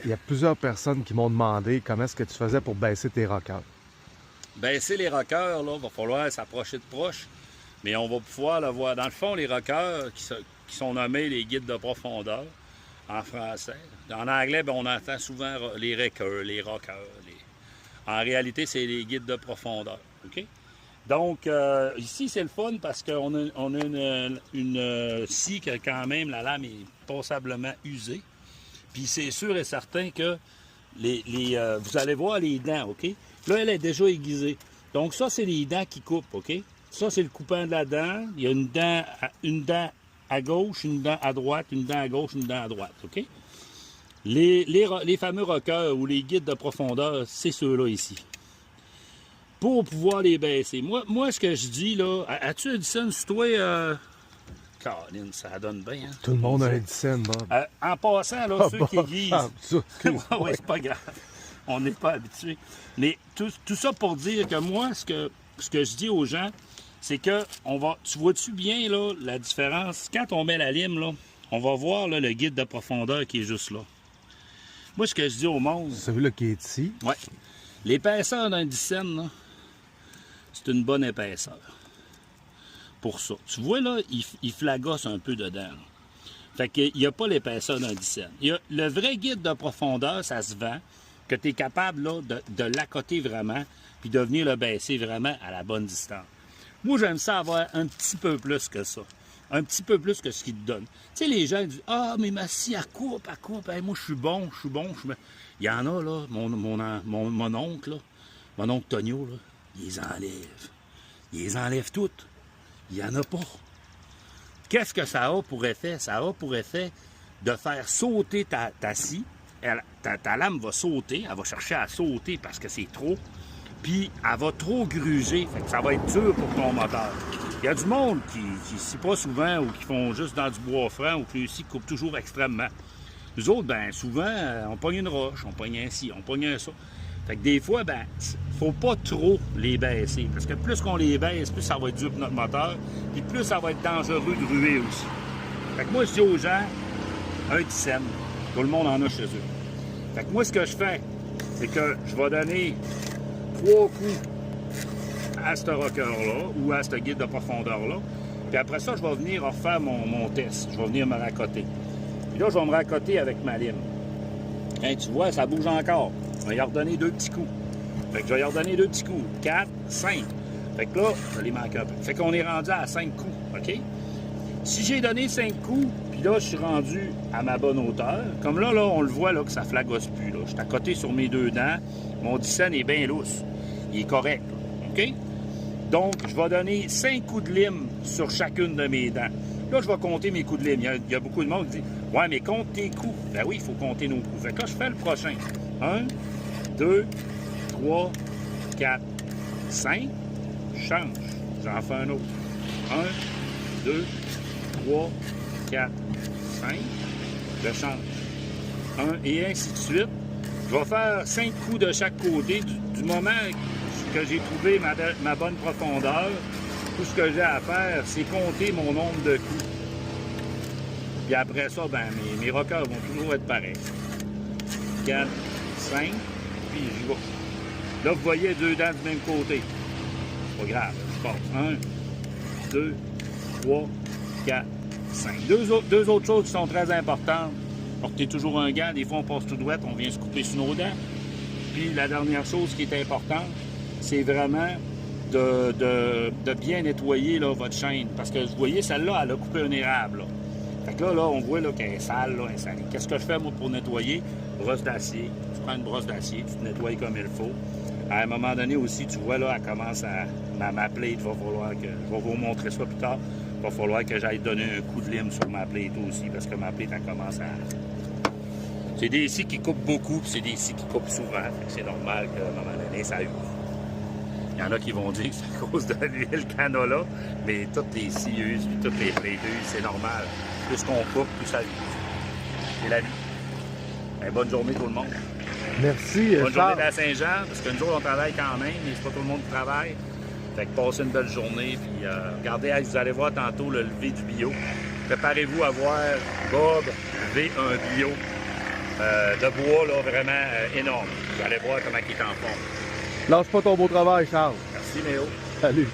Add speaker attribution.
Speaker 1: Il y a plusieurs personnes qui m'ont demandé comment est-ce que tu faisais pour baisser tes rockers.
Speaker 2: Baisser les rockers, là, va falloir s'approcher de proche, mais on va pouvoir le voir. Dans le fond, les rockers qui sont nommés les guides de profondeur en français. En anglais, ben, on entend souvent les wreckers, les rockers. En réalité, c'est les guides de profondeur. OK? Donc, ici, c'est le fun parce qu'on a une scie que quand même, la lame est passablement usée. Puis c'est sûr et certain que vous allez voir les dents, OK? Là, elle est déjà aiguisée. Donc ça, c'est les dents qui coupent, OK? Ça, c'est le coupant de la dent. Il y a une dent à gauche, une dent à droite, une dent à gauche, une dent à droite, OK? Les fameux rockers ou les guides de profondeur, c'est ceux-là ici. Pour pouvoir les baisser. Moi, ce que je dis, là... As-tu Edison sur toi? Caroline, ça donne bien, hein?
Speaker 1: Tout le monde a un Edison, Bob.
Speaker 2: En passant, là, ceux qui aiguisent...
Speaker 1: Oui,
Speaker 2: c'est pas grave. On n'est pas habitué. Mais tout ça pour dire que moi, ce que je dis aux gens, c'est que tu vois-tu bien là, la différence? Quand on met la lime, là, on va voir là, le guide de profondeur qui est juste là. Moi, ce que je dis au monde...
Speaker 1: Celui-là qui est ici?
Speaker 2: Oui. L'épaisseur d'un dixaine, là, c'est une bonne épaisseur. Pour ça. Tu vois, là, il flagosse un peu dedans. Là. Fait qu'il n'y a pas l'épaisseur d'un dixaine. Le vrai guide de profondeur, ça se vend, que tu es capable là, de l'accoter vraiment, puis de venir le baisser vraiment à la bonne distance. Moi, j'aime ça avoir un petit peu plus que ça. Un petit peu plus que ce qu'il te donne. Tu sais, les gens disent « Ah, mais ma scie, elle coupe. Hey, moi, je suis bon. Il y en a, là, mon oncle, là, mon oncle Tonio, là, il les enlève. Il les enlève toutes. Il n'y en a pas. Qu'est-ce que ça a pour effet? Ça a pour effet de faire sauter ta scie. Ta lame va sauter, elle va chercher à sauter parce que c'est trop, puis elle va trop gruger, fait que ça va être dur pour ton moteur. Il y a du monde qui scie pas souvent ou qui font juste dans du bois franc ou qui aussi coupent toujours extrêmement. Nous autres, ben souvent, on pogne une roche, on pogne un ci, on pogne un ça. Fait que des fois, ben, faut pas trop les baisser, parce que plus qu'on les baisse, plus ça va être dur pour notre moteur, puis plus ça va être dangereux de ruer aussi. Fait que moi, je dis aux gens, un dixaine, tout le monde en a chez eux. Fait que moi, ce que je fais, c'est que je vais donner 3 coups à ce rocker-là ou à ce guide de profondeur-là. Puis après ça, je vais venir refaire mon test. Je vais venir me raccoter. Puis là, je vais me raccoter avec ma lime. Hein, tu vois, ça bouge encore. Je vais y redonner 2 petits coups. Fait que je vais y redonner 2 petits coups. 4, 5. Fait que là, je les manque un peu. Fait qu'on est rendu à 5 coups, OK? Si j'ai donné 5 coups, puis là, je suis rendu à ma bonne hauteur. Comme là, on le voit là, que ça flagosse plus. Là. Je suis à côté sur mes 2 dents. Mon dixaine est bien lousse. Il est correct. Là. OK? Donc, je vais donner 5 coups de lime sur chacune de mes dents. Là, je vais compter mes coups de lime. Il y a beaucoup de monde qui dit « Ouais, mais compte tes coups. » Ben oui, il faut compter nos coups. Fait que là, je fais le prochain. 1, 2, 3, 4, 5. Je change. J'en fais un autre. 1, 2, 3, 4, 5, je change. 1 et ainsi de suite. Je vais faire 5 coups de chaque côté. Du moment que j'ai trouvé ma bonne profondeur, tout ce que j'ai à faire, c'est compter mon nombre de coups. Puis après ça, ben, mes rockers vont toujours être pareils. 4, 5, puis je vais. Là, vous voyez 2 dents du même côté. C'est pas grave, je passe. 1, 2, 3, 4, 5. Deux autres choses qui sont très importantes. Portez toujours un gant. Des fois, on passe tout droit, on vient se couper sur nos dents. Puis la dernière chose qui est importante, c'est vraiment de bien nettoyer là, votre chaîne. Parce que vous voyez, celle-là, elle a coupé un érable. Là. Fait que là, on voit là, qu'elle est sale, là, elle est salée. Qu'est-ce que je fais, moi, pour nettoyer? Brosse d'acier. Tu prends une brosse d'acier, tu te nettoies comme il faut. À un moment donné aussi, tu vois, là, elle commence à... Ma plate, va falloir que... Je vais vous montrer ça plus tard. Il va falloir que j'aille donner un coup de lime sur ma plate aussi, parce que ma plate, elle commence à... C'est des scies qui coupent beaucoup, puis c'est des scies qui coupent souvent. Fait que c'est normal qu'à un moment donné, ça use. Il y en a qui vont dire que c'est à cause de l'huile canola, mais toutes les scies usent, puis toutes les plates usent, c'est normal. Plus qu'on coupe, plus ça use. C'est la vie. Ben, bonne journée tout le monde.
Speaker 1: Merci,
Speaker 2: bonne
Speaker 1: Charles.
Speaker 2: journée à Saint-Jean, parce que nous autres, on travaille quand même, mais c'est pas tout le monde qui travaille. Fait que passez une belle journée, puis regardez, vous allez voir tantôt le lever du bio. Préparez-vous à voir Bob lever un bio. de bois, là, vraiment énorme. Vous allez voir comment il est en forme.
Speaker 1: Lâche pas ton beau travail, Charles.
Speaker 2: Merci, Méo.
Speaker 1: Salut.